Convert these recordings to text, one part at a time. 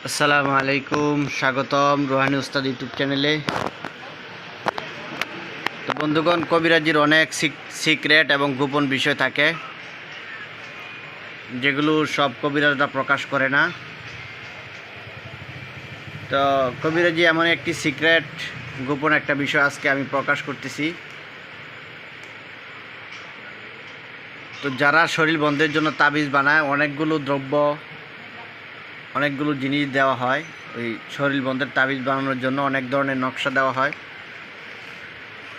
আসসালামু আলাইকুম, স্বাগতম রোহানি উস্তাদ ইউটিউব চ্যানেলে। তো বন্ধুগণ, কবিরাজির অনেক সিক্রেট এবং গোপন বিষয় থাকে যেগুলো সব কবিরাজরা প্রকাশ করে না। তো কবিরাজি এমন একটি সিক্রেট গোপন একটা বিষয় আজকে আমি প্রকাশ করতেছি। তো যারা শরীর বন্ধের জন্য তাবিজ বানায়, অনেকগুলো দ্রব্য, অনেকগুলো জিনিস দেওয়া হয়। ওই শরীর বন্ধের তাবিজ বানানোর জন্য অনেক ধরনের নকশা দেওয়া হয়।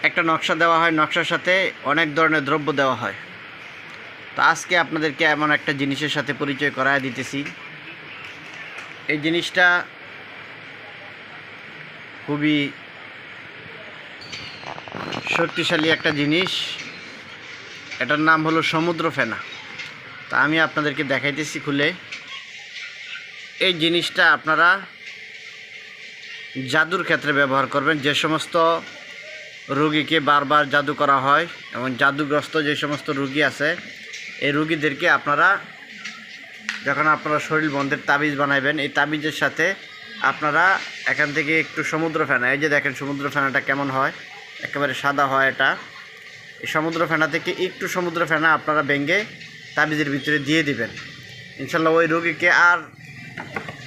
একটা নকশা দেওয়া হয়, নকশার সাথে অনেক ধরনের দ্রব্য দেওয়া হয়। তো আজকে আপনাদেরকে এমন একটা জিনিসের সাথে পরিচয় করায় দিতেছি। এই জিনিসটা খুবই শক্তিশালী একটা জিনিস। এটার নাম হলো সমুদ্র ফেনা। তা আমি আপনাদেরকে দেখাইতেছি খুলে। এই জিনিসটা আপনারা জাদুর ক্ষেত্রে ব্যবহার করবেন। যে সমস্ত রোগীকে বারবার জাদু করা হয় এবং জাদুগ্রস্ত যে সমস্ত রোগী আছে, এই রোগীদেরকে আপনারা যখন আপনারা শরীর বন্ধের তাবিজ বানাইবেন, এই তাবিজের সাথে আপনারা এখান থেকে একটু সমুদ্র ফেনা, এই যে দেখেন সমুদ্র ফেনাটা কেমন হয়, একেবারে সাদা হয় এটা। এই সমুদ্র ফেনা থেকে একটু সমুদ্র ফেনা আপনারা ভেঙে তাবিজের ভিতরে দিয়ে দিবেন। ইনশাল্লাহ ওই রোগীকে আর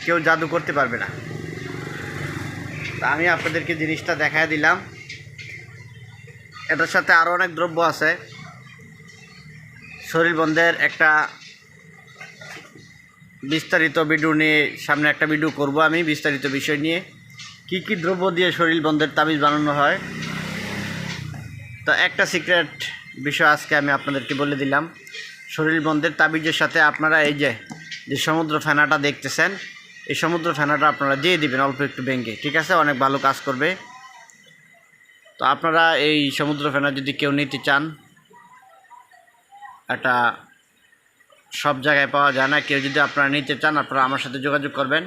কেউ জাদু করতে পারবে না। তা আমি আপনাদেরকে জিনিসটা দেখায় দিলাম। এটার সাথে আরও অনেক দ্রব্য আছে। শরীর বন্ধের একটা বিস্তারিত ভিডিও নিয়ে সামনে একটা ভিডিও করব আমি, বিস্তারিত বিষয় নিয়ে কি কি দ্রব্য দিয়ে শরীর বন্ধের তাবিজ বানানো হয়। তো একটা সিক্রেট বিষয় আজকে আমি আপনাদেরকে বলে দিলাম। শরীর বন্ধের তাবিজের সাথে আপনারা এই যে সমুদ্র ফেনাটা দেখতেছেন, এই সমুদ্র ফেনাটা আপনারা দিয়ে দিবেন অল্প একটু ভেঙে, ঠিক আছে? অনেক ভালো কাজ করবে। তো আপনারা এই সমুদ্র ফেনা যদি কেউ নিতে চান, এটা সব জায়গায় পাওয়া যায় না। কেউ যদি আপনারা নিতে চান, আপনারা আমার সাথে যোগাযোগ করবেন।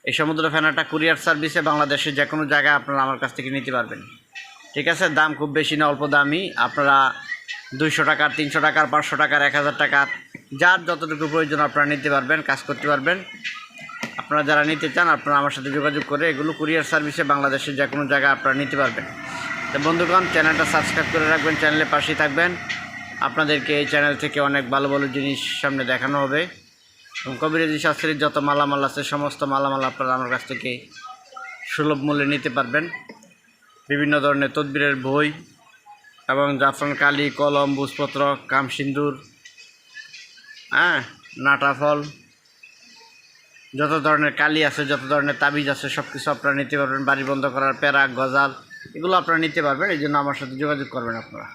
এই সমুদ্র ফেনাটা কুরিয়ার সার্ভিসে বাংলাদেশের যে কোনো জায়গায় আপনারা আমার কাছ থেকে নিতে পারবেন, ঠিক আছে? দাম খুব বেশি না, অল্প দামই। আপনারা 200 টাকার, 300 টাকার, 500 টাকার, 1000 টাকার, যার যতটুকু প্রয়োজন আপনারা নিতে পারবেন, কাজ করতে পারবেন। আপনারা যারা নিতে চান, আপনারা আমার সাথে যোগাযোগ করে এগুলো কুরিয়ার সার্ভিসে বাংলাদেশের যে কোনো জায়গায় আপনারা নিতে পারবেন। তো বন্ধুগণ, চ্যানেলটা সাবস্ক্রাইব করে রাখবেন, চ্যানেলের পাশেই থাকবেন। আপনাদেরকে এই চ্যানেল থেকে অনেক ভালো ভালো জিনিস সামনে দেখানো হবে এবং কবিরাজি শাস্ত্রের যত মালামাল আছে, সমস্ত মালামাল আপনারা আমার কাছ থেকে সুলভ মূল্যে নিতে পারবেন। বিভিন্ন ধরনের তদবিরের বই এবং জাফরান কালি, কলম, বুঝপত্র, কাম সিন্দুর, নাটা ফল, যত ধরনের কালি আছে, যত ধরনের তাবিজ আছে, সব কিছু আপনারা নিতে পারবেন। বাড়ি বন্ধ করার প্যারা, গজাল, এগুলো আপনারা নিতে পারবেন। এই জন্য আমার সাথে যোগাযোগ করবেন আপনারা।